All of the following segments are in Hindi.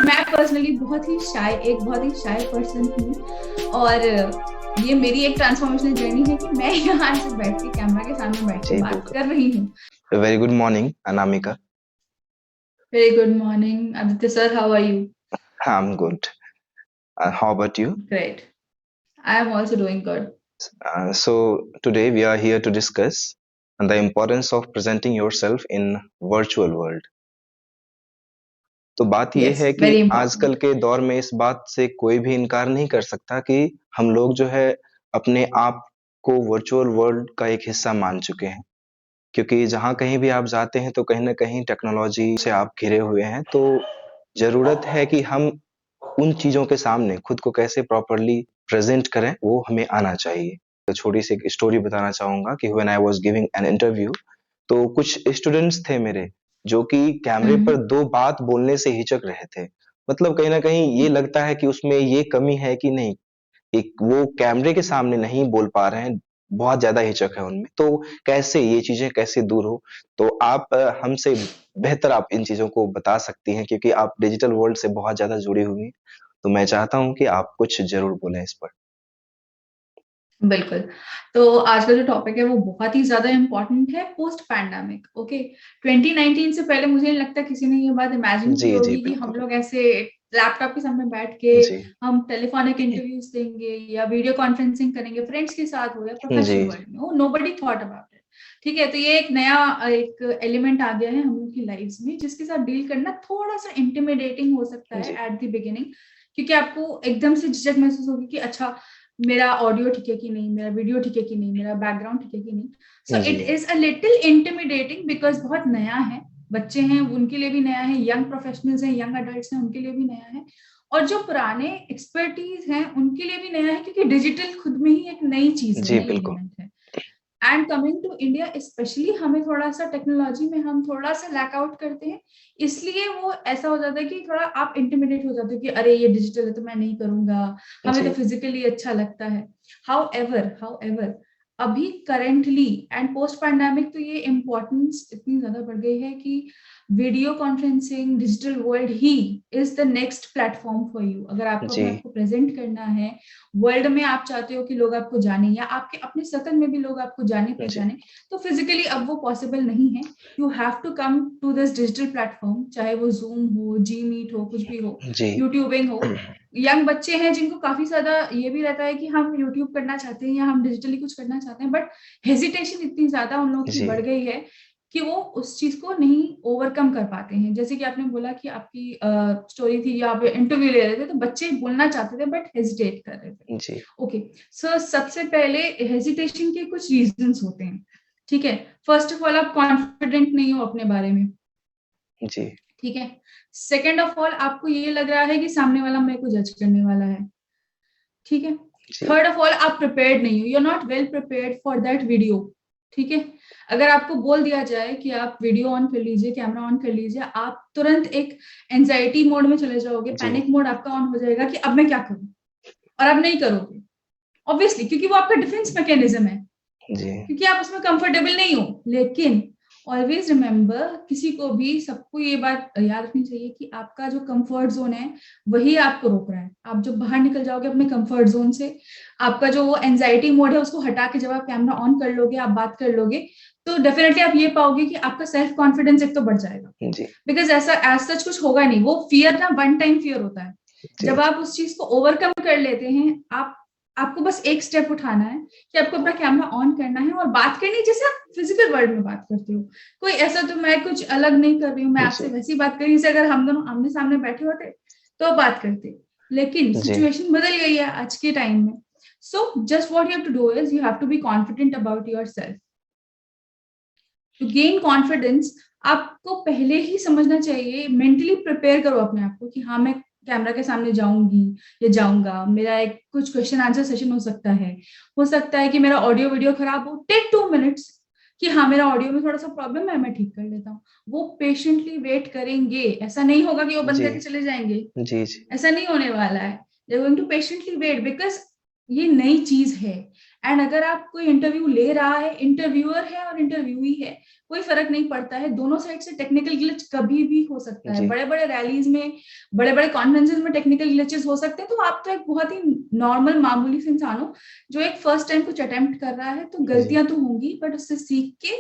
मैं पर्सनली बहुत ही शाय पर्सन हूँ और ये मेरी एक ट्रांसफॉर्मेशनल जर्नी है कि मैं यहाँ से बैठ के कैमरा के सामने बैठ के जी बात बिल्कुल। कर रही हूँ। Very good morning Anamika. Very good morning Aditya sir, how are you? I am good. How about you? Great, I am also doing good. So today we are here to discuss the importance of presenting yourself in virtual world. तो बात ये यस, है कि वेरी आजकल इंपॉर्टेंट। के दौर में इस बात से कोई भी इनकार नहीं कर सकता कि हम लोग जो है अपने आप को वर्चुअल वर्ल्ड का एक हिस्सा मान चुके हैं, क्योंकि जहाँ कहीं भी आप जाते हैं तो कहीं ना कहीं टेक्नोलॉजी से आप घिरे हुए हैं। तो जरूरत है कि हम उन चीजों के सामने खुद को कैसे प्रॉपरली प्रेजेंट करें, वो हमें आना चाहिए। तो छोटी सी एक स्टोरी बताना चाहूंगा कि when I was giving an interview, तो कुछ स्टूडेंट्स थे मेरे जो कि कैमरे पर दो बात बोलने से हिचक रहे थे। मतलब कहीं ना कहीं ये लगता है कि उसमें ये कमी है कि नहीं, एक वो कैमरे के सामने नहीं बोल पा रहे हैं, बहुत ज्यादा हिचक है उनमें। तो कैसे ये चीजें कैसे दूर हो, तो आप हमसे बेहतर आप इन चीजों को बता सकती हैं, क्योंकि आप डिजिटल वर्ल्ड से बहुत ज्यादा जुड़ी हुई हैं। तो मैं चाहता हूँ कि आप कुछ ज़रूर बोलें इस पर। बिल्कुल। तो आज का जो टॉपिक है वो बहुत ही ज्यादा इम्पोर्टेंट है, पोस्ट पैंडेमिक। ओके, 2019 से पहले मुझे नहीं लगता किसी ने ये बात इमेजिन की जी, जी, होगी कि हम बिल्कुल। लोग ऐसे लैपटॉप के सामने बैठ के जी। हम टेलीफोनिक इंटरव्यूज देंगे या वीडियो कॉन्फ्रेंसिंग करेंगे, फ्रेंड्स के साथ हो या जी, प्रोफेशनल जी। वर्ल्ड में हो। Nobody thought about it. ठीक है, तो ये एक नया एक एलिमेंट आ गया है हम लोग की लाइफ में, जिसके साथ डील करना थोड़ा सा इंटिमिडेटिंग हो सकता है जी, एट द बिगिनिंग, क्योंकि आपको एकदम से झिझक महसूस होगी कि अच्छा, मेरा ऑडियो ठीक है कि नहीं, मेरा वीडियो ठीक है कि नहीं, मेरा बैकग्राउंड ठीक है कि नहीं। सो जी, it is a little intimidating because बहुत नया है। बच्चे हैं उनके लिए भी नया है, यंग प्रोफेशनल्स हैं, यंग अडल्ट्स हैं, उनके लिए भी नया है, और जो पुराने एक्सपर्टीज हैं उनके लिए भी नया है, क्योंकि डिजिटल खुद में ही एक नई चीज है, जी, नई बिल्कुल। एलिमेंट है। And coming to India specially, हमें थोड़ा सा टेक्नोलॉजी में हम थोड़ा सा लैक आउट करते हैं, इसलिए वो ऐसा हो जाता है कि थोड़ा आप इंटिमिडेट हो जाते हो कि अरे ये डिजिटल है तो मैं नहीं करूंगा, हमें तो जी, फिजिकली अच्छा लगता है। हाउ एवर अभी करेंटली एंड पोस्ट पैंडेमिक तो ये इम्पोर्टेंस इतनी ज्यादा बढ़ गई है कि video conferencing digital world he is the next platform for you. अगर आपको जी, अपने आप को प्रेजेंट करना है वर्ल्ड में, आप चाहते हो कि लोग आपको जाने या आपके अपने सर्कल में भी लोग आपको जाने जी, पहचाने, तो फिजिकली अब वो पॉसिबल नहीं है। You have to come to this digital platform, चाहे वो जूम हो, जी मीट हो, कुछ भी हो, जी, यूट्यूबिंग हो। यंग बच्चे हैं जिनको काफी ज्यादा ये भी रहता है कि हम यूट्यूब करना चाहते हैं या हम डिजिटली कुछ करना चाहते हैं, बट हेजिटेशन इतनी ज्यादा उन लोगों की जी, बढ़ गई है कि वो उस चीज को नहीं ओवरकम कर पाते हैं। जैसे कि आपने बोला कि आपकी स्टोरी थी, या आप इंटरव्यू ले रहे थे तो बच्चे बोलना चाहते थे बट हेजिटेट कर रहे थे। जी, ओके, सो सबसे पहले हेजिटेशन के कुछ रीजंस होते हैं। ठीक है, फर्स्ट ऑफ ऑल आप कॉन्फिडेंट नहीं हो अपने बारे में। जी, ठीक है, सेकेंड ऑफ ऑल आपको ये लग रहा है कि सामने वाला मेरे को जज करने वाला है। ठीक है, जी, थर्ड ऑफ ऑल आप प्रिपेयर्ड नहीं हो, you are not well prepared for that video. ठीक है, अगर आपको बोल दिया जाए कि आप वीडियो ऑन कर लीजिए, कैमरा ऑन कर लीजिए, आप तुरंत एक एंजाइटी मोड में चले जाओगे, जी, पैनिक मोड आपका ऑन हो जाएगा कि अब मैं क्या करूं, और आप नहीं करोगे ऑब्वियसली, क्योंकि वो आपका डिफेंस मैकेनिज्म है, जी, क्योंकि आप उसमें कंफर्टेबल नहीं हो। लेकिन ऑलवेज रिमेम्बर, किसी को भी सबको ये बात याद रखनी चाहिए कि आपका जो कंफर्ट जोन है वही आपको रोक रहा है। आप जब बाहर निकल जाओगे अपने कंफर्ट जोन से, आपका जो वो एंजाइटी मोड है उसको हटा के जब आप कैमरा ऑन कर लोगे, आप बात कर लोगे, तो डेफिनेटली आप ये पाओगे कि आपका सेल्फ कॉन्फिडेंस एक तो बढ़ जाएगा। जी, बिकॉज ऐसा एज सच कुछ होगा नहीं, वो फियर ना वन टाइम फियर होता है। जी, जब आप उस चीज को ओवरकम कर लेते हैं, आप आपको बस एक स्टेप उठाना है कि आपको अपना कैमरा ऑन करना है और बात करनी है जैसे आप फिजिकल वर्ल्ड में बात करते हो। कोई ऐसा तो मैं कुछ अलग नहीं कर रही हूँ, मैं आपसे जी, वैसी बात कर रही हूँ जैसे अगर हम दोनों आमने सामने बैठे होते तो बात करते। लेकिन जी, सिचुएशन बदल गई है आज के टाइम में। So just what you have to do is you have to be confident about yourself. To gain confidence आपको पहले ही समझना चाहिए, मेंटली प्रिपेयर करो अपने आप को कि हाँ, मैं कैमरा के सामने जाऊंगी या जाऊंगा, मेरा एक कुछ क्वेश्चन आंसर सेशन हो सकता है कि मेरा ऑडियो वीडियो खराब हो, टेक 2 मिनट्स कि हाँ मेरा ऑडियो में थोड़ा सा प्रॉब्लम है, मैं ठीक कर लेता हूँ। वो पेशेंटली वेट करेंगे, ऐसा नहीं होगा कि वो बंद जी, करके चले जाएंगे, जी, जी, ऐसा नहीं होने वाला है। They going to patiently wait because ये नई चीज है। एंड अगर आप कोई इंटरव्यू ले रहा है, इंटरव्यूअर है और इंटरव्यूई है, कोई फर्क नहीं पड़ता है, दोनों साइड से टेक्निकल ग्लिच कभी भी हो सकता है। जी बड़े बड़े रैलीज में, बड़े बड़े कॉन्फ्रेंसेस में टेक्निकल ग्लिचेस हो सकते हैं। तो आप तो एक बहुत ही नॉर्मल मामूली से इंसान हो जो एक फर्स्ट टाइम कुछ अटेम्प्ट कर रहा है, तो जी गलतियां तो होंगी, बट उससे सीख के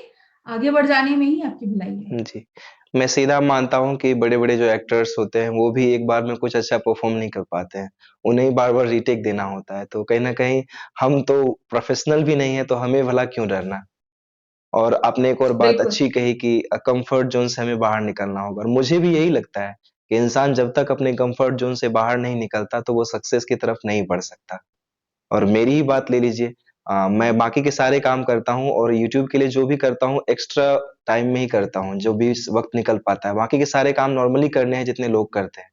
आगे बढ़ जाने में ही आपकी भलाई है। जी। मैं सीधा मानता हूँ कि बड़े-बड़े जो एक्टर्स होते हैं, वो भी एक बार में कुछ अच्छा परफ़ॉर्म नहीं कर पाते हैं। उन्हें बार-बार रीटेक देना होता है। तो कहीं न कहीं हम तो प्रोफ़ेशनल भी नहीं हैं, तो हमें भला क्यों डरना? और आपने एक और बात बिल्कुल। अच्छी कही कि कम्फ़र्ट ज़ोन से हमें बाहर निकलना होगा और मुझे भी यही लगता है कि इंसान जब तक अपने कम्फ़र्ट ज़ोन से बाहर नहीं निकलता, तो वो सक्सेस की तरफ नहीं बढ़ सकता। और मेरी ही बात ले लीजिए, मैं बाकी के सारे काम करता हूँ और यूट्यूब के लिए जो भी करता हूँ एक्स्ट्रा टाइम में ही करता हूँ, जो भी वक़्त निकल पाता है। बाकी के सारे काम नॉर्मली करने हैं जितने लोग करते हैं।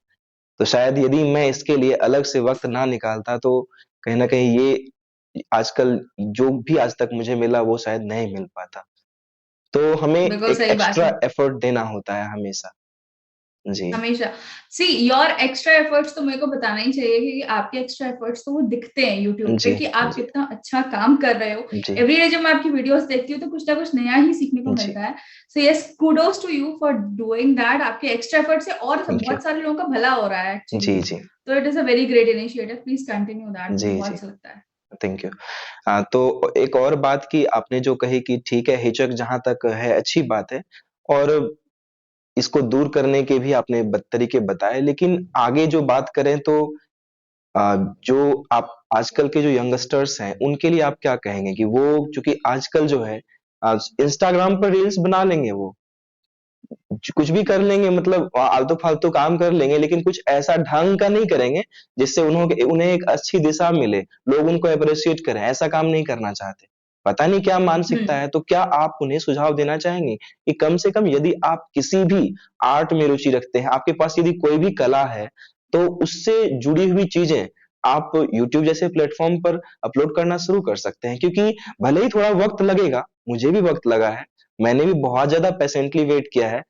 तो शायद यदि मैं इसके लिए अलग से वक़्त ना निकालता तो कहीं न कहीं ये आजकल जो भी आज तक मुझे मिला वो शायद नहीं मिल पाता। तो हमें बिल्कुल एक सही बात एक्स्ट्रा है। एफर्ट देना होता है हमेशा। जी। हमेशा। सी योर एक्स्ट्रा एफर्ट्स तो मेरे को बताना ही चाहिए कि आपके एक्स्ट्रा एफर्ट्स तो वो दिखते हैं यूट्यूब पे जी, कि आप जी, कितना अच्छा काम कर रहे हो। जी, एवरी डे जब मैं आपकी वीडियोस देखती हूँ तो कुछ ना कुछ नया ही सीखने को जी। मिलता है। So yes, kudos to you for doing that. आपके एक्स्ट्रा एफर्ट से और थैंक यू। बहुत सारे लोगों का भला हो रहा है एक्चुअली जी, में। जी। तो it is a very great initiative, please continue that, मुझे जी, बहुत जी। अच्छा लगता है। Thank you. तो एक और बात कि आपने जो कही कि ठीक है, हिचक जहाँ तक है अच्छी बात है और इसको दूर करने के भी आपने तरीके बताए। लेकिन आगे जो बात करें तो जो आप आजकल के जो यंगस्टर्स हैं, उनके लिए आप क्या कहेंगे कि वो चूँकि आजकल जो है इंस्टाग्राम पर रील्स बना लेंगे वो। कुछ भी कर लेंगे मतलब आलतू-फालतू काम कर लेंगे, लेकिन कुछ ऐसा ढंग का नहीं करेंगे, जिससे उन्हें एक अच्छी दिशा मिले, लोग उनको एप्रिशिएट करें, ऐसा काम नहीं करना चाहते। पता नहीं क्या मानसिकता हम्म। है, तो क्या आप उन्हें सुझाव देना चाहेंगे कि कम से कम यदि आप किसी भी आर्ट में रुचि रखते हैं, आपके पास यदि कोई भी कला है, तो उससे जुड़ी हुई चीज़ें आप यूट्यूब जैसे प्लेटफ़ॉर्म पर अपलोड करना शुरू कर सकते हैं, क्योंकि भले ही थोड़ा वक़्त लगेगा, मुझे भी वक़्त लगा है, मैंने भी बहुत ज़्यादा पेशेंटली वेट किया है।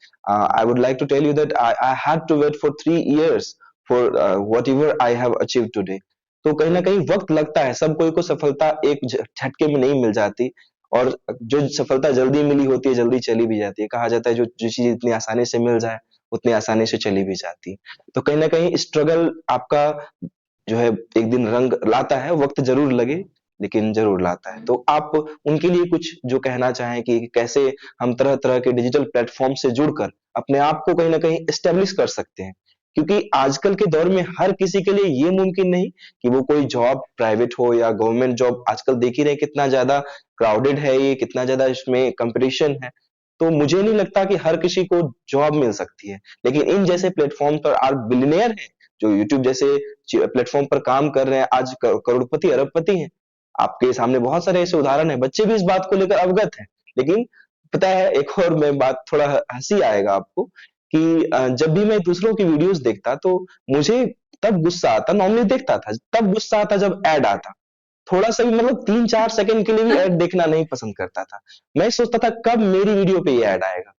I would like to tell you that I had to wait for 3 years for whatever I have achieved today. तो कहीं न कहीं वक़्त लगता है, सब कोई को सफलता एक झटके में नहीं मिल जाती और जो सफलता जल्दी मिली होती है, जल्दी चली भी जाती है। कहा जाता है जो चीज़ इतनी आसानी से मिल जाए, उतनी आसानी से चली भी जाती है। तो कहीं न कहीं स्ट्रगल आपका जो है एक दिन रंग लाता है, वक़्त ज़रूर लगे, लेकिन ज़रूर लाता है। तो आप उनके लिए कुछ जो कहना चाहें कि कैसे हम तरह-तरह के डिजिटल प्लेटफ़ॉर्म से जुड़कर अपने आप को कहीं न कहीं एस्टेब्लिश कर सकते हैं? क्योंकि आजकल के दौर में हर किसी के लिए ये मुमकिन नहीं कि वो कोई जॉब प्राइवेट हो या गवर्नमेंट जॉब, आजकल देख ही रहे हैं कितना ज़्यादा क्राउडेड है ये, कितना ज़्यादा इसमें कॉम्पिटिशन है। तो मुझे नहीं लगता कि हर किसी को जॉब मिल सकती है। लेकिन इन जैसे प्लेटफ़ॉर्म पर आज बिलियनियर हैं, जो यूट्यूब जैसे प्लेटफ़ॉर्म पर काम कर रहे हैं, आज करोड़पति, अरबपति हैं। आपके सामने बहुत सारे ऐसे उदाहरण हैं, बच्चे भी इस बात को लेकर अवगत हैं। लेकिन पता है एक और मैं बात थोड़ा हँसी आएगा आपको कि जब भी मैं दूसरों की वीडियोज़ देखता तो मुझे तब गुस्सा आता, नॉर्मली देखता था, तब गुस्सा आता जब ऐड आता। थोड़ा-सा भी मतलब 3-4 सेकंड के लिए भी ऐड देखना नहीं पसंद करता था। मैं सोचता था कब मेरी वीडियो पे ये ऐड आएगा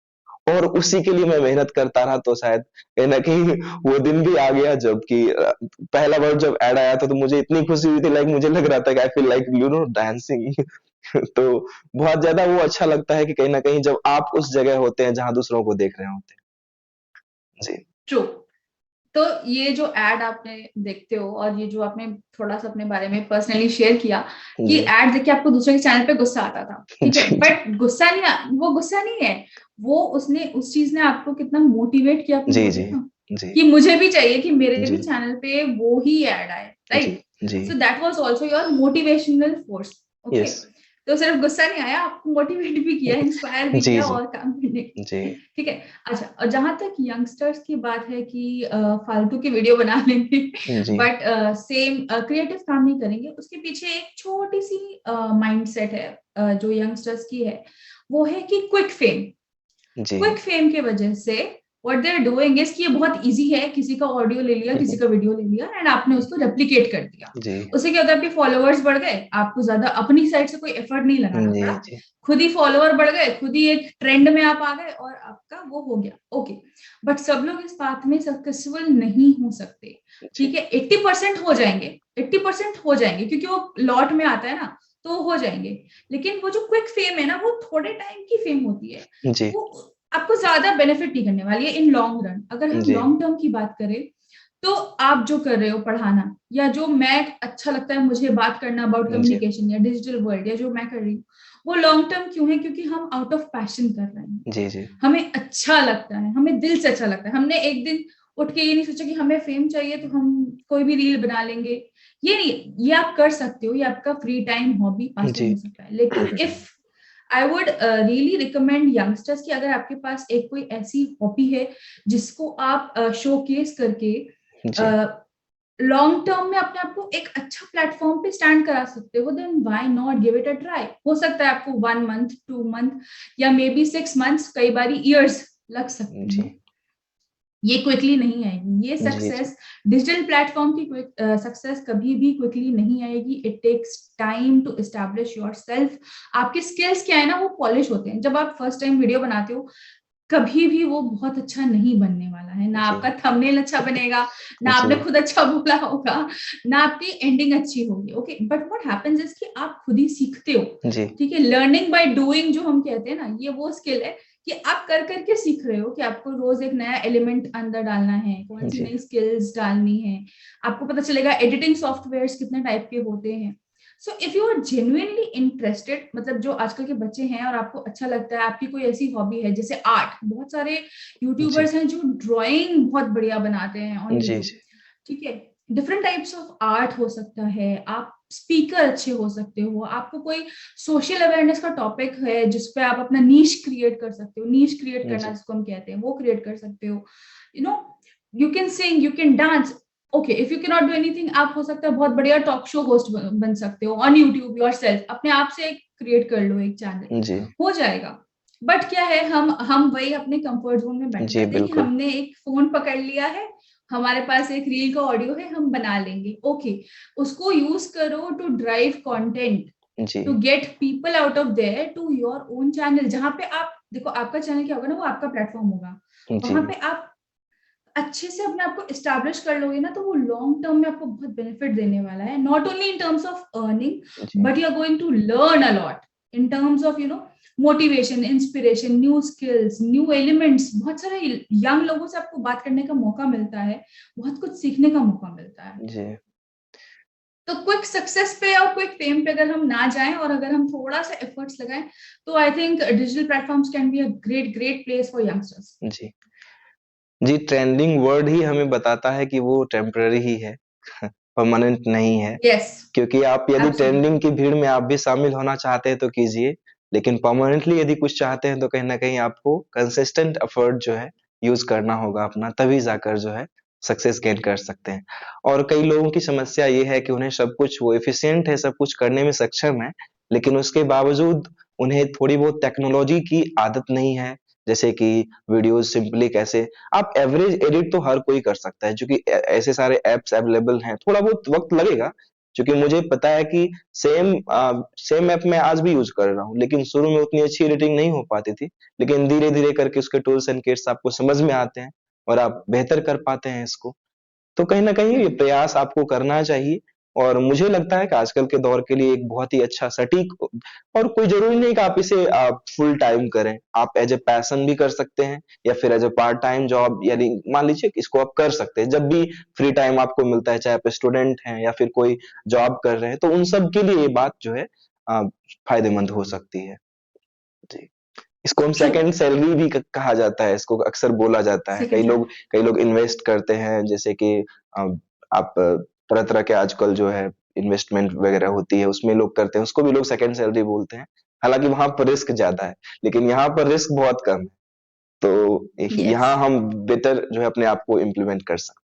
और उसी के लिए मैं मेहनत करता रहा तो शायद कहीं न कहीं वो दिन भी आ गया जब कि पहला बार जब ऐड आया था तो मुझे इतनी खुशी हुई थी लाइक मुझे लग रहा था कि I feel like you know dancing. तो बहुत ज़्यादा वो अच्छा लगता है कि कहीं न कहीं जब आप उस जगह होते हैं जहाँ दूसरों को देख रहे होते हैं। जी। ट्रू। तो ये जो एड आपने देखते हो और ये जो आपने थोड़ा सा अपने बारे में पर्सनली शेयर किया कि जी। एड देख के आपको दूसरे के चैनल पे गुस्सा आता था, ठीक है, जी, जी। बट गुस्सा नहीं वो गुस्सा नहीं है, वो उसने उस चीज ने आपको कितना मोटिवेट किया अपने जी, को जी। देखा जी। कि मुझे भी चाहिए कि मेरे भी जी। चैनल पे वो ही एड आए, जी। राइट? जी। So that was also your motivational force. Okay. Yes. तो सिर्फ गुस्सा नहीं आया, आपको मोटिवेट भी किया, इंस्पायर भी जी, किया जी। और काम करने के लिए। जी। ठीक है। अच्छा, और जहां तक यंगस्टर्स की बात है कि फालतू की वीडियो बना लेंगे जी। बट सेम क्रिएटिव काम नहीं करेंगे, उसके पीछे एक छोटी सी माइंडसेट है जो यंगस्टर्स की है। वो है कि क्विक फेम। जी। क्विक फेम के वजह से what they are doing is कि ये बहुत इजी है, किसी का ऑडियो ले लिया, किसी का वीडियो ले लिया एंड आपने उसको रेप्लिकेट कर दिया। जी। उससे क्या होता है, आपके फॉलोअर्स बढ़ गए, आपको ज्यादा अपनी साइड से कोई एफर्ट नहीं लगाना जी, पड़ा, जी। खुद ही फॉलोअर बढ़ गए, खुद ही एक ट्रेंड में आप आ गए और आपका वो हो गया। ओके। बट सब लोग इस बात में सक्सेसफुल नहीं हो सकते। जी। ठीक है, 80% हो जाएंगे 80% हो जाएंगे, क्योंकि वो लॉट में आता है ना, तो हो जाएंगे। लेकिन वो जो क्विक फेम है ना, वो थोड़े टाइम की फेम होती है, जी, वो आपको ज्यादा बेनिफिट नहीं करने वाली है इन लॉन्ग रन। अगर हम जी, लॉन्ग टर्म की बात करें, तो आप जो कर रहे हो पढ़ाना, या जो मैं अच्छा लगता है मुझे बात करना अबाउट जी, कम्युनिकेशन या डिजिटल वर्ल्ड, या जो मैं कर रही हूँ, वो लॉन्ग टर्म क्यों है? क्योंकि हम आउट ऑफ पैशन कर रहे हैं, जी, जी, हमें अच्छा लगता है, हमें दिल से अच्छा लगता है। हमने एक दिन उठ के ये नहीं सोचा कि हमें फेम चाहिए तो हम कोई भी रील बना लेंगे। ये नहीं, ये आप कर सकते हो, ये आपका फ्री टाइम हॉबी पास टाइम जी, हो सकता है। लेकिन if I would really recommend youngsters कि अगर आपके पास एक कोई ऐसी हॉबी है जिसको आप शोकेस करके जी, लॉन्ग टर्म में अपने आप को एक अच्छा प्लेटफॉर्म पे स्टैंड करा सकते हो, then why not give it a try. हो सकता है आपको 1 मंथ, 2 मंथ, या मे बी 6 मंथ्स, कई बार ईयर्स लग सकते जी, हैं। ये क्विकली नहीं आएगी, ये जी, जी, सक्सेस, डिजिटल प्लेटफॉर्म की सक्सेस कभी भी क्विकली नहीं आएगी। It takes time to establish yourself. आपके स्किल्स क्या है ना, वो पॉलिश होते हैं। जब आप फर्स्ट टाइम वीडियो बनाते हो, कभी भी वो बहुत अच्छा नहीं बनने वाला है। ना जी, आपका थंबनेल अच्छा बनेगा, ना जी, आपने खुद अच्छा बोला होगा, ना आपकी एंडिंग अच्छी होगी। Okay, but what happens is कि आप खुद ही सीखते हो। जी, ठीक है, लर्निंग बाय डूइंग जो हम कहते हैं ना, ये वो स्किल है कि आप कर करके सीख रहे हो कि आपको रोज एक नया एलिमेंट अंदर डालना है, कौन सी जी, नई स्किल्स डालनी है। आपको पता चलेगा एडिटिंग सॉफ्टवेयर्स कितने टाइप के होते हैं। So if you are genuinely interested, मतलब जो आजकल के बच्चे हैं और आपको अच्छा लगता है, आपकी कोई ऐसी हॉबी है जैसे आर्ट, बहुत सारे जी, यूट्यूबर्स हैं जो ड्राइंग बहुत बढ़िया बनाते हैं ऑन जी, यूट्यूब। ठीक है, डिफरेंट टाइप्स ऑफ आर्ट हो सकता है, आप स्पीकर अच्छे हो सकते हो, आपको कोई सोशल अवेयरनेस का टॉपिक है जिसपे आप अपना नीश क्रिएट कर सकते हो, नीश क्रिएट करना जी, जिसको हम कहते हैं, वो क्रिएट कर सकते हो। You know, you can sing, you can dance. Okay, if you can not do anything, आप हो सकता है बहुत बढ़िया टॉक शो होस्ट बन सकते हो ऑन यूट्यूब योरसेल्फ। अपने आप से एक क्रिएट कर लो एक चैनल, जी, हो जाएगा। बट क्या है, हम वही अपने कंफर्ट जोन में बैठे जी, रहते हैं कि बिल्कुल। हमने एक फोन पकड़ लिया है, हमारे पास एक रील का ऑडियो है, हम बना लेंगे। ओके, उसको यूज करो टू ड्राइव कंटेंट, जी, to get people out of there to your own channel, जहां पे आप देखो आपका चैनल क्या होगा ना, वो आपका प्लेटफॉर्म होगा। जी, वहां पे आप अच्छे से अपने आप को एस्टैब्लिश कर लोगे ना, तो वो लॉन्ग टर्म में आपको बहुत बेनिफिट देने वाला है, not only in terms of earning, जी, but you are going to learn a lot in terms of motivation, inspiration, new skills, new elements. बहुत सारे यंग लोगों से आपको बात करने का मौका मिलता है, बहुत कुछ सीखने का मौका मिलता है। जी, तो क्विक सक्सेस पे और क्विक फेम पे अगर हम ना जाएं, और अगर हम थोड़ा सा एफर्ट्स लगाएं, तो I think digital platforms can be a great great place for youngsters. जी। जी, ट्रेंडिंग वर्ड ही हमें बताता है कि वो टेम्परेरी ही है, परमानेंट नहीं है। यस, क्योंकि आप यदि ट्रेंडिंग एब्सोल्युटली। की भीड़ में आप भी शामिल होना चाहते हैं तो कीजिए, लेकिन परमानेंटली यदि कुछ चाहते हैं तो कहीं न कहीं आपको कंसिस्टेंट एफर्ट जो है यूज़ करना होगा अपना, तभी जाकर जो है सक्सेस गेन कर सकते हैं। और कई लोगों की समस्या ये है कि उन्हें सब कुछ वो एफिशिएंट है, सब कुछ करने में सक्षम है, लेकिन उसके बावजूद उन्हें थोड़ी बहुत टेक्नोलॉजी की आदत नहीं है। जैसे कि वीडियोज़ सिंपली कैसे आप एवरेज एडिट तो हर कोई कर सकता है, क्योंकि ऐसे सारे ऐप्स अवेलेबल हैं, थोड़ा बहुत वक़्त लगेगा, क्योंकि मुझे पता है कि सेम ऐप मैं आज भी यूज़ कर रहा हूँ, लेकिन शुरू में उतनी अच्छी एडिटिंग नहीं हो पाती थी। लेकिन धीरे-धीरे करके उसके टूल्स एंड किट्स आपको समझ में आते हैं और आप बेहतर कर पाते हैं इसको। तो कहीं न कहीं ये करेक्ट। प्रयास आपको करना चाहिए और मुझे लगता है कि आजकल के दौर के लिए एक बहुत ही अच्छा सटीक और कोई ज़रूरी नहीं कि आप इसे फुल टाइम करें। आप एज़ अ पैशन भी कर सकते हैं या फिर as a part time job, यानी मान लीजिए कि इसको आप कर सकते हैं। जब भी फ्री टाइम आपको मिलता है, चाहे आप स्टूडेंट हैं या फिर कोई जॉब कर रहे हैं, तो उन सब के लिए ये बात जो है अ, फ़ायदेमंद हो सकती है। जी। इसको हम ट्रू। सेकंड सैलरी भी कहा जाता है, इसको अक्सर बोला जाता है। Second salary. कई लोग इन्वेस्ट करते हैं, जैसे कि अ, आप तरह-तरह के आजकल जो है इन्वेस्टमेंट वगैरह होती है, उसमें लोग करते हैं, उसको भी लोग सेकंड सैलरी बोलते हैं। हालाँकि वहाँ पर रिस्क ज़्यादा है, लेकिन यहाँ पर रिस्क बहुत कम है। तो यस, यहाँ हम बेटर जो है अपने आप को इम्प्लीमेंट कर सकते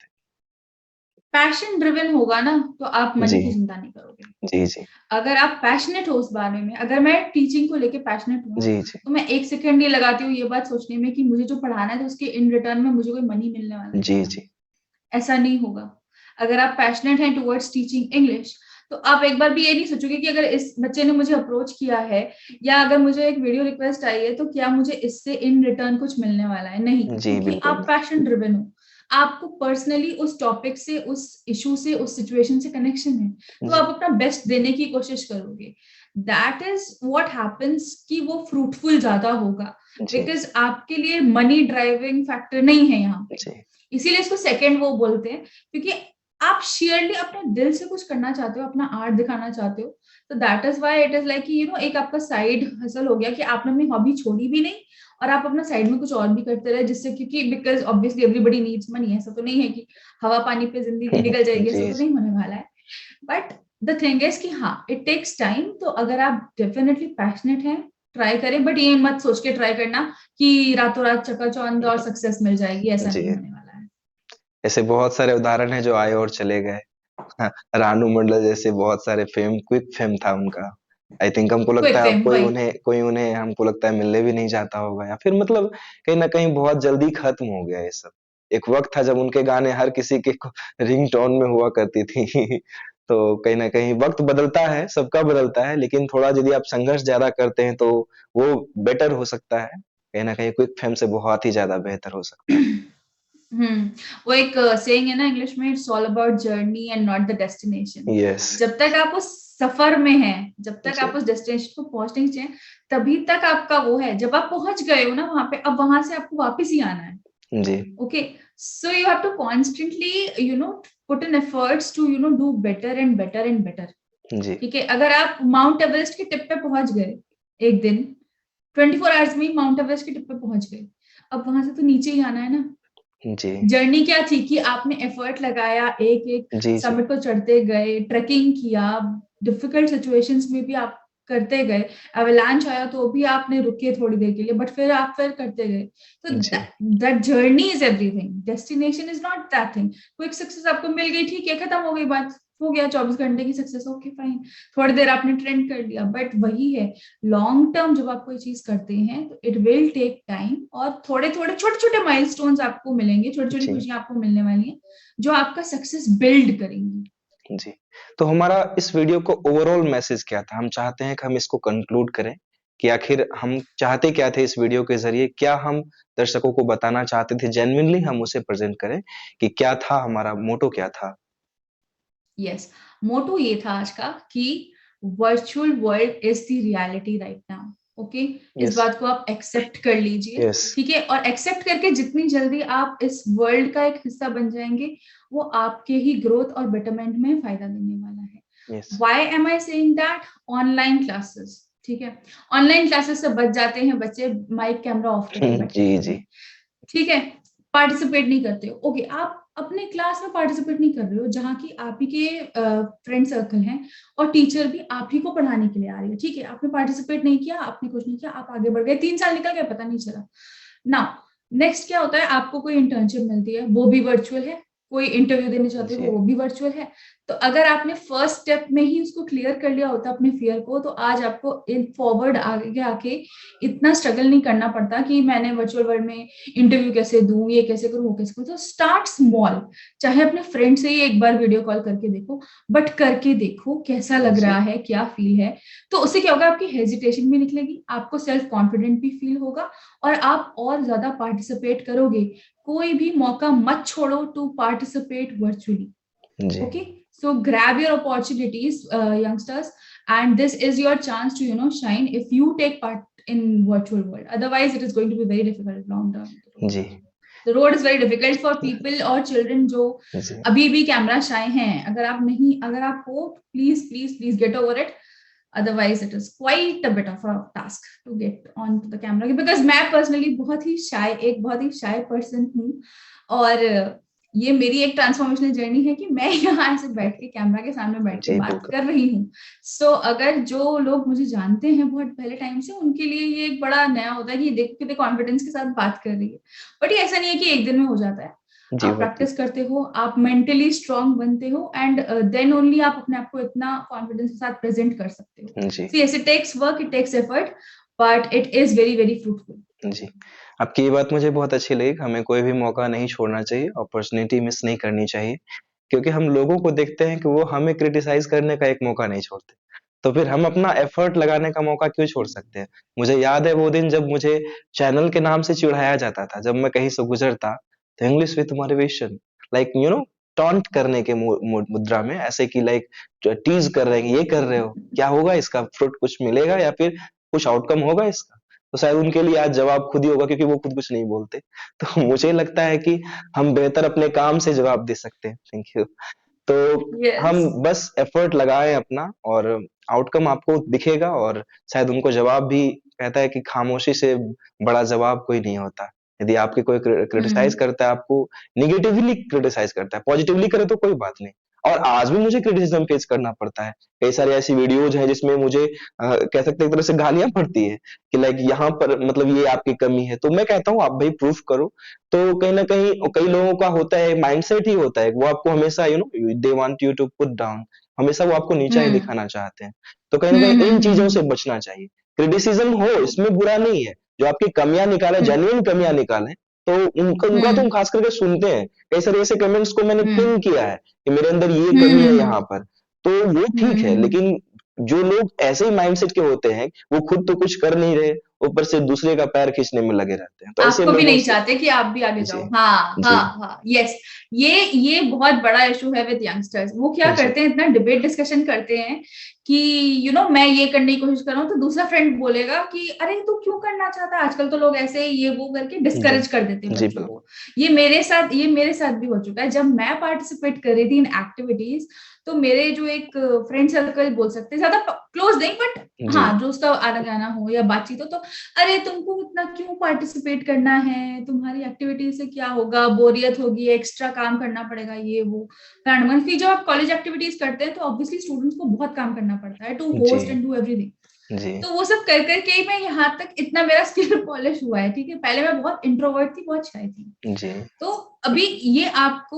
पैशन ड्रिवन होगा ना, तो आप हैं। मनी जी, की चिंता नहीं करोगे। जी, जी। अगर आप पैशनेट हो उस बारे में, अगर मैं टीचिंग को लेके पैशनेट हूँ, जी, जी। तो मैं एक सेकंड नहीं लगाती हूँ ये बात सोचने में कि मुझे जो पढ़ाना है तो उसके इन रिटर्न में मुझे कोई मनी मिलने वाला है जी, क्या। जी। ऐसा नहीं होगा। अगर आप पैशनेट हैं टुवर्ड्स टीचिंग इंग्लिश, तो आप एक बार भी ये नहीं सोचोगे कि अगर इस बच्चे ने मुझे अप्रोच किया है, या अगर मुझे एक वीडियो रिक्वेस्ट आई है, तो क्या मुझे इससे इन रिटर्न कुछ मिलने वाला है। नहीं, जी, क्योंकि आप बिल्कुल। पैशन ड्रिवन हो। आपको पर्सनली उस टॉपिक से, उस इशू से, उस सिचुएशन से कनेक्शन है, तो जी, आप अपना बेस्ट देने की कोशिश करोगे. दैट इज व्हाट हैपेंस कि वो फ्रूटफुल ज्यादा होगा, जी, बिकॉज आपके लिए मनी ड्राइविंग फैक्टर नहीं है यहाँ पे. जी, इसीलिए इसको सेकंड वो बोलते हैं, क्योंकि आप शेयरली अपने दिल से कुछ करना चाहते हो, अपना आर्ट दिखाना चाहते हो. तो that is why it is like एक आपका साइड हसल हो गया कि आपने अपनी हॉबी छोड़ी भी नहीं और आप अपना साइड में कुछ और भी करते रहे, जिससे, क्योंकि because obviously everybody needs money. ऐसा तो नहीं है कि हवा पानी पे जिंदगी निकल जाएगी, ऐसा जी, तो नहीं होने वाला है. बट द थिंग इज कि हाँ, इट टेक्स टाइम. तो अगर आप डेफिनेटली पैशनेट हैं, ट्राई करें, बट ये मत सोच के ट्राई करना कि रातों रात चकाचौंध और सक्सेस मिल जाएगी, ऐसा जी। नहीं होने वाला है. ऐसे बहुत सारे उदाहरण हैं जो आए और चले गए। हाँ, रानू मंडल जैसे बहुत सारे फेम, क्विक फेम था उनका। आई थिंक हमको लगता क्विक है अब फेम, वही. कोई उन्हें हमको लगता है मिलने भी नहीं चाहता होगा, या फिर मतलब कहीं ना कहीं बहुत जल्दी खत्म हो गया ये सब। एक वक्त था जब उनके गाने हर किसी के रिंगटोन में हुआ करती थी। तो कहीं ना कहीं वक्त बदलता है, सबका बदलता है, लेकिन थोड़ा यदि आप संघर्ष ज्यादा करते हैं तो वो बेटर हो सकता है। कहीं ना कहीं क्विक फेम से बहुत ही ज्यादा बेहतर हो सकता है। हम्म. वो एक सेइंग है ना इंग्लिश में, it's all about journey and not the destination. Yes. जब तक आप उस सफर में हैं, जब तक जी, आप उस डेस्टिनेशन को पहुंचने चाहिए, तभी तक आपका वो है. जब आप पहुंच गए हो ना वहां पे, अब वहां से आपको वापस ही आना है. जी, Okay, so you have to constantly, put in efforts to, do better and better and better. जी, ठीक है, अगर आप माउंट एवरेस्ट के टिप पे पहुंच गए एक दिन, 24 आवर्स में ही माउंट एवरेस्ट के टिप पे पहुंच गए, अब वहां से तो नीचे ही आना है ना. जी, जर्नी क्या थी कि आपने एफर्ट लगाया, एक एक जी, जी, समिट को चढ़ते गए, ट्रैकिंग किया, डिफिकल्ट सिचुएशंस में भी आप करते गए, अवलांच आया तो भी आपने रुके थोड़ी देर के लिए, बट फिर आप फिर करते गए. तो जी, that journey is everything, destination is not that thing. Quick success आपको मिल गई, ठीक है, खत्म हो गई बात, हो गया 24 घंटे की सक्सेस, ओके फाइन, थोड़ी देर आपने ट्रेंड कर लिया. बट वही है, लॉन्ग टर्म जब आप कोई चीज करते हैं तो इट विल टेक टाइम, और थोड़े थोड़े छोटे छोटे माइलस्टोन्स आपको मिलेंगे, छोटी छोटी जी, खुशियां आपको मिलने वाली हैं, जो आपका सक्सेस बिल्ड करेंगी. जी। तो हमारा इस वीडियो को ओवरऑल मैसेज क्या था? हम चाहते हैं कि हम इसको कंक्लूड करें कि आखिर हम चाहते क्या थे इस वीडियो के ज़रिए? क्या हम दर्शकों को बताना चाहते थे? जेन्युइनली हम उसे प्रेज़ेंट करें कि क्या था हमारा मोटो क्या था? यस, मोटो ये था आज का कि virtual world is the reality right now. Okay, इस यस, बात को आप एक्सेप्ट कर लीजिए. यस, ठीक है, और एक्सेप्ट करके जितनी जल्दी आप इस वर्ल्ड का एक हिस्सा बन जाएंगे, वो आपके ही ग्रोथ और बेटरमेंट में फायदा देने वाला है. Yes. Why am I saying that? Online classes, ठीक है, ऑनलाइन क्लासेस से बच जाते हैं बच्चे माइक कैमरा ऑफ करके बैठे जी, रहते जी, हैं. ठीक है, पार्टिसिपेट नहीं करते हो, ओके, आप अपने क्लास में पार्टिसिपेट नहीं कर रहे हो, जहाँ की आप ही के फ्रेंड सर्कल हैं, और टीचर भी आप ही को पढ़ाने के लिए आ रही है. ठीक है, आपने पार्टिसिपेट नहीं किया, आपने कुछ नहीं किया, आप आगे बढ़ गए, 3 साल निकल गए, पता नहीं चला. नाउ नेक्स्ट क्या होता है, आपको कोई इंटर्नशिप मिलती है, वो भी वर्चुअल है. कोई इंटरव्यू देने चाहते हो, जी, वो भी वर्चुअल है. तो अगर आपने फर्स्ट स्टेप में ही उसको क्लियर कर लिया होता अपने फियर को, तो आज आपको इन फॉरवर्ड आगे आके इतना स्ट्रगल नहीं करना पड़ता कि मैंने वर्चुअल वर्ल्ड में इंटरव्यू कैसे दूं, ये कैसे करूं, वो कैसे करूं. तो स्टार्ट स्मॉल, चाहे अपने फ्रेंड से ही एक बार वीडियो कॉल करके देखो, बट करके देखो कैसा लग जी, रहा है, क्या फील है. तो उससे क्या होगा, आपकी हेजिटेशन भी निकलेगी, आपको सेल्फ कॉन्फिडेंट भी फील होगा, और आप और ज्यादा पार्टिसिपेट करोगे. कोई भी मौका मत छोड़ो टू पार्टिसिपेट वर्चुअली. जी, Okay, so grab your opportunities, youngsters, and this is your chance to shine if you take part in virtual world. Otherwise it is going to be very difficult long term. जी, The road is very difficult for people or children जो जी, अभी भी कैमरा शाय हैं. अगर आप हो, please please please get over it. Otherwise it is quite a bit of a task to get onto the camera, because मैं पर्सनली बहुत ही शाय पर्सन हूँ, और ये मेरी एक ट्रांसफॉर्मेशनल जर्नी है कि मैं यहाँ ऐसे बैठ के कैमरा के सामने बैठ के जी, बात बिल्कुल। कर रही हूँ. सो अगर जो लोग मुझे जानते हैं बहुत पहले टाइम से, उनके लिए ये एक बड़ा नया होता है कि देखो कितने कॉन्फिडेंस के साथ बात कर रही है. बट ये ऐसा नहीं है कि एक दिन में हो जाता है. जी, आप बिल्कुल। प्रैक्टिस करते हो, आप मेंटली स्ट्रांग बनते हो, एंड देन ओनली आप अपने आप को इतना कॉन्फिडेंस के साथ प्रेजेंट कर सकते हो. जी, see yes, it takes work, it takes effort, but it is very very fruitful. जी। आपकी ये बात मुझे बहुत अच्छी लगी, हमें कोई भी मौका नहीं छोड़ना चाहिए, अपॉर्च्युनिटी मिस नहीं करनी चाहिए। क्योंकि हम लोगों को देखते हैं कि वो हमें क्रिटिसाइज़ करने का एक मौका नहीं छोड़ते। तो फिर हम अपना एफर्ट लगाने का मौका क्यों छोड़ सकते हैं? मुझे याद है वो दिन जब मुझे चैनल के नाम से चिढ़ाया जाता था, जब मैं कहीं से गुज़रता, तो English with motivation, like taunt करने के मुद्रा में, ऐसे कि लाइक टीज कर रहे हैं कि ये कर रहे हो, क्या होगा इसका फ्रूट, कुछ मिलेगा या फिर कुछ आउटकम होगा इसका। तो शायद उनके लिए आज जवाब खुद ही होगा, क्योंकि वो खुद कुछ नहीं बोलते। तो मुझे लगता है कि हम बेहतर अपने काम से जवाब दे सकते हैं। Thank you. तो हम यस। बस एफर्ट लगाएं अपना, और आउटकम आपको दिखेगा। और शायद उनको जवाब भी, कहता है कि खामोशी से बड़ा जवाब कोई नहीं होता। यदि आपके कोई क्रिटिसाइज करता है, आपको निगेटिवली क्रिटिसाइज करता है, पॉजिटिवली करे तो कोई बात नहीं। और आज भी मुझे क्रिटिसिज्म फेस करना पड़ता है। कई सारी ऐसी वीडियोज हैं जिसमें मुझे कह सकते हैं एक तरह से गालियां पड़ती है कि लाइक यहाँ पर मतलब ये आपकी कमी है। तो मैं कहता हूँ आप भाई प्रूफ करो। तो कहीं ना कहीं कई लोगों का होता है, माइंडसेट ही होता है, वो आपको हमेशा they want you to put down, हमेशा वो आपको नीचा ही हम्म दिखाना चाहते हैं। तो कहीं ना कहीं इन चीजों से हम्म बचना चाहिए। क्रिटिसिज्म हो, इसमें बुरा नहीं है। जो आपकी कमियां निकाले, हम्म जेन्युइन कमियां निकाले, तो उनका उनका तो हम हम्म खास करके सुनते हैं। कई सारे ऐसे कमेंट्स को मैंने हम्म पिन किया है कि मेरे अंदर ये कमी है हम्म यहाँ पर। तो वो ठीक है, हम्म। लेकिन जो लोग ऐसे ही माइंडसेट के होते हैं, वो खुद तो कुछ कर नहीं रहे, ऊपर से दूसरे का पैर खींचने में लगे रहते हैं। तो ऐसे आपको भी लोगों नहीं से चाहते कि आप भी आगे जी, जाओ। हाँ जी, हाँ हाँ, यस। ये बहुत बड़ा इशू है विद यंगस्टर्स। वो क्या जी, करते हैं, इतना डिबेट डिस्कशन करते हैं कि मैं ये करने की कोशिश कर रहा हूँ तो दूसरा फ्रेंड बोलेगा कि अरे तू क्यों करना चाहता है, आजकल तो लोग ऐसे ही ये वो करके जी, डिस्करेज कर देते हैं जी, बच्चों बिल्कुल। को। ये मेरे साथ भी हो चुका है। जब मैं पार्टिसिपेट कर रही थी इन एक्टिविटीज, तो मेरे जो एक फ्रेंड सर्कल बोल सकते हैं, ज्यादा क्लोज नहीं बट जी, हाँ, जो उसका आना जाना हो या बातचीत हो, तो अरे तुमको इतना क्यों पार्टिसिपेट करना है, तुम्हारी एक्टिविटी से क्या होगा, बोरियत होगी, एक्स्ट्रा काम करना पड़ेगा, ये वो फिर जब आप कॉलेज एक्टिविटीज करते हैं तो ऑब्वियसली स्टूडेंट्स को बहुत काम करना पड़ता है टू जी, होस्ट एंड डू एवरीथिंग। जी, तो वो सब कर करके ही मैं यहाँ तक इतना मेरा स्किल पॉलिश हुआ है। ठीक है, पहले मैं बहुत इंट्रोवर्ट थी, बहुत शाय थी। जी, तो अभी ये आप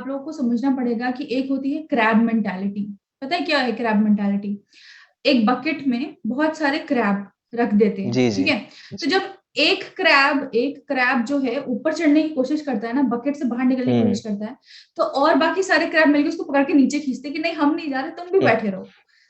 लोगों को समझना पड़ेगा कि एक होती है क्रैब मेंटालिटी। पता है क्या है क्रैब मेंटालिटी? एक बकेट में बहुत सारे क्रैब रख देते हैं, जी, जी, ठीक है। तो जी, जब एक क्रैब जो है ऊपर चढ़ने की कोशिश करता है ना, बकेट से बाहर निकलने की हुँ, कोशिश करता है, तो और बाकी सारे क्रैब मिलकर उसको पकड़ के नीचे खींचते कि नहीं हम नहीं जा रहे, तुम भी हुँ, बैठे रहो।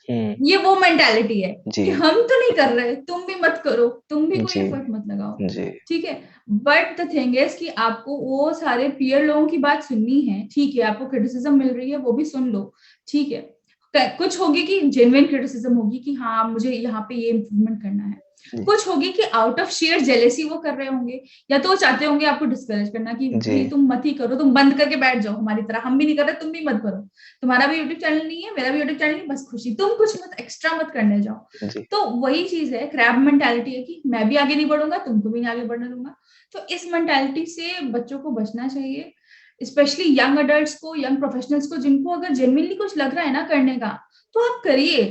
हुँ, ये वो मेंटालिटी है कि जी, हम तो नहीं कर रहे, तुम भी मत करो, तुम भी कोई जी, एफर्ट मत लगाओ। जी, ठीक है। बट द थिंग इज कि आपको वो सारे पीयर लोगों की बात सुननी है। ठीक है, आपको क्रिटिसिज्म मिल रही है, वो भी सुन लो। ठीक है, कुछ होगी कि जेन्युइन क्रिटिसिज्म होगी कि हाँ मुझे यहाँ पे ये इम्प्रूवमेंट करना है। जी, कुछ होगी कि आउट ऑफ शेयर जेलेसी वो कर रहे होंगे, या तो वो चाहते होंगे आपको डिस्करेज करना कि जी, भाई तुम मत ही करो, तुम बंद करके बैठ जाओ हमारी तरह, हम भी नहीं कर रहे, तुम भी मत करो, तुम्हारा भी यूट्यूब चैनल नहीं है, मेरा भी यूट्यूब चैनल नहीं, बस खुशी, तुम कुछ मत एक्स्ट्रा मत करने जाओ। जी, तो वही चीज है, क्रैब मेंटालिटी है कि मैं भी आगे नहीं बढ़ूंगा, तुमको भी नहीं आगे बढ़ने दूंगा। तो इस मेंटालिटी से बच्चों को बचना चाहिए, स्पेशली यंग अडल्ट्स को, यंग प्रोफेशनल्स को, जिनको अगर जेन्युइनली कुछ लग रहा है ना करने का, तो आप करिए।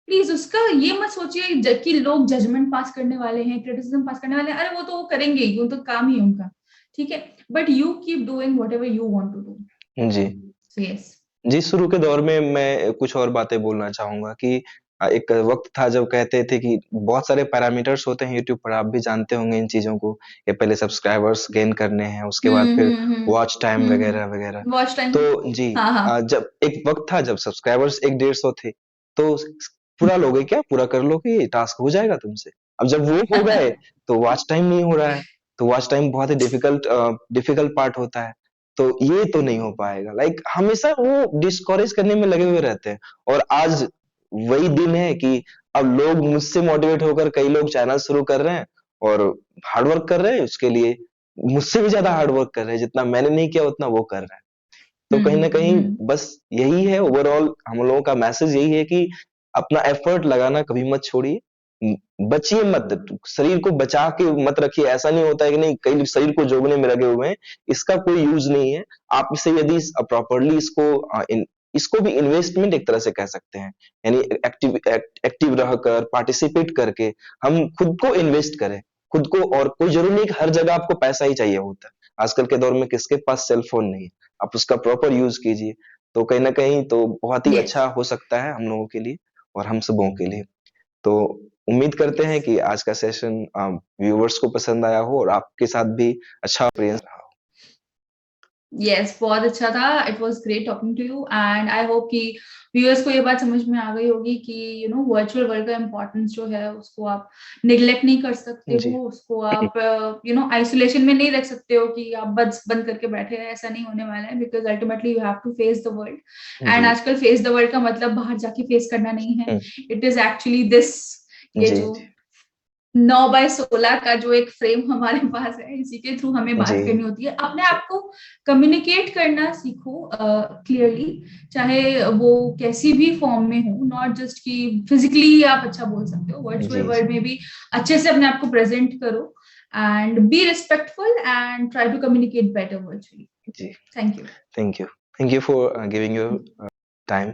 प्लीज उसका ये मत सोचिए कि लोग जजमेंट पास करने वाले हैं, क्रिटिसिज्म पास करने वाले हैं, अरे वो तो वो करेंगे ही, वो तो काम ही है उनका। ठीक है, but you keep doing whatever you want to do. जी। So yes. जी, शुरू के दौर में मैं कुछ और बातें बोलना चाहूँगा कि एक वक़्त था जब कहते थे कि बहुत सारे पैरामीटर्स होते हैं यूट्यूब पर, आप भी जानते होंगे इन चीज़ों को, कि पहले सब्सक्राइबर्स गेन करने हैं, उसके बाद फिर वॉच टाइम वगैरह-वगैरह। Watch time. तो जी, हाँ हाँ। जब एक वक़्त था जब सब्सक्राइबर्स 1 डेढ़ 100 थे, तो पूरा लोगे क्या? पूरा कर लोगे, ये टास्क हो जाएगा तुमसे। अब जब वो हो गए, तो वॉच टाइम नहीं हो रहा है, तो वॉच टाइम बहुत ही डिफिकल्ट पार्ट होता है। तो ये तो नहीं हो पाएगा, लाइक हमेशा वो डिस्करेज करने में लगे हुए रहते हैं। और आज वही दिन है कि अब लोग मुझसे मोटिवेट होकर कई लोग चैनल शुरू कर रहे हैं और हार्ड वर्क कर रहे हैं उसके लिए, मुझसे भी ज्यादा हार्ड वर्क कर रहे हैं, जितना मैंने नहीं किया उतना वो कर रहे हैं। तो कहीं ना कहीं हम्म। बस यही है, ओवरऑल हम लोगों का मैसेज यही है कि अपना एफर्ट लगाना कभी मत छोड़िए। बचिए मत, शरीर को बचा के मत रखिए। ऐसा नहीं होता है कि नहीं, कई शरीर को जोगने में लगे हुए हैं, इसका कोई यूज नहीं है। आप इसे यदि प्रॉपरली इसको भी इन्वेस्टमेंट एक तरह से कह सकते हैं, यानी एक्टिव रहकर, पार्टिसिपेट करके हम खुद को इन्वेस्ट करें, खुद को। और कोई जरूरी नहीं कि हर जगह आपको पैसा ही चाहिए होता है। आजकल के दौर में किसके पास सेल फोन नहीं है, आप उसका प्रॉपर यूज कीजिए। तो कहीं ना कहीं तो बहुत ही यस अच्छा हो सकता है हम लोगों के लिए और हम सबों के लिए। तो उम्मीद करते यस। हैं कि आज का सेशन व्यूअर्स को पसंद आया हो और आपके साथ भी अच्छा एक्सपीरियंस रहा हो। यस, बहुत अच्छा था। It was great talking to you and I hope कि व्यूअर्स को ये बात समझ में आ गई होगी कि वर्चुअल वर्ल्ड का इम्पोर्टेंस जो है उसको आप निग्लेक्ट नहीं कर सकते जी। हो, उसको आप आइसोलेशन में नहीं रख सकते हो कि आप बस बंद करके बैठे हैं। ऐसा नहीं होने वाला है, because ultimately you have to face the world. And जी। आजकल फेस द वर्ल्ड का मतलब बाहर जाके फेस करना नहीं है, हुँ। इट इज एक्चुअली दिस, ये जी, जो जी। 9x16 का जो एक फ्रेम हमारे पास है, इसी के थ्रू हमें जी। बात करनी होती है। अपने आप को कम्युनिकेट करना सीखो क्लियरली, चाहे वो कैसी भी फॉर्म में हो, नॉट जस्ट कि फिजिकली आप अच्छा बोल सकते हो, वर्चुअल जी, वर्ल्ड जी। में भी अच्छे से अपने आप को प्रेजेंट करो and be respectful and try to communicate better virtually. जी। Thank you. Thank you. Thank you for giving your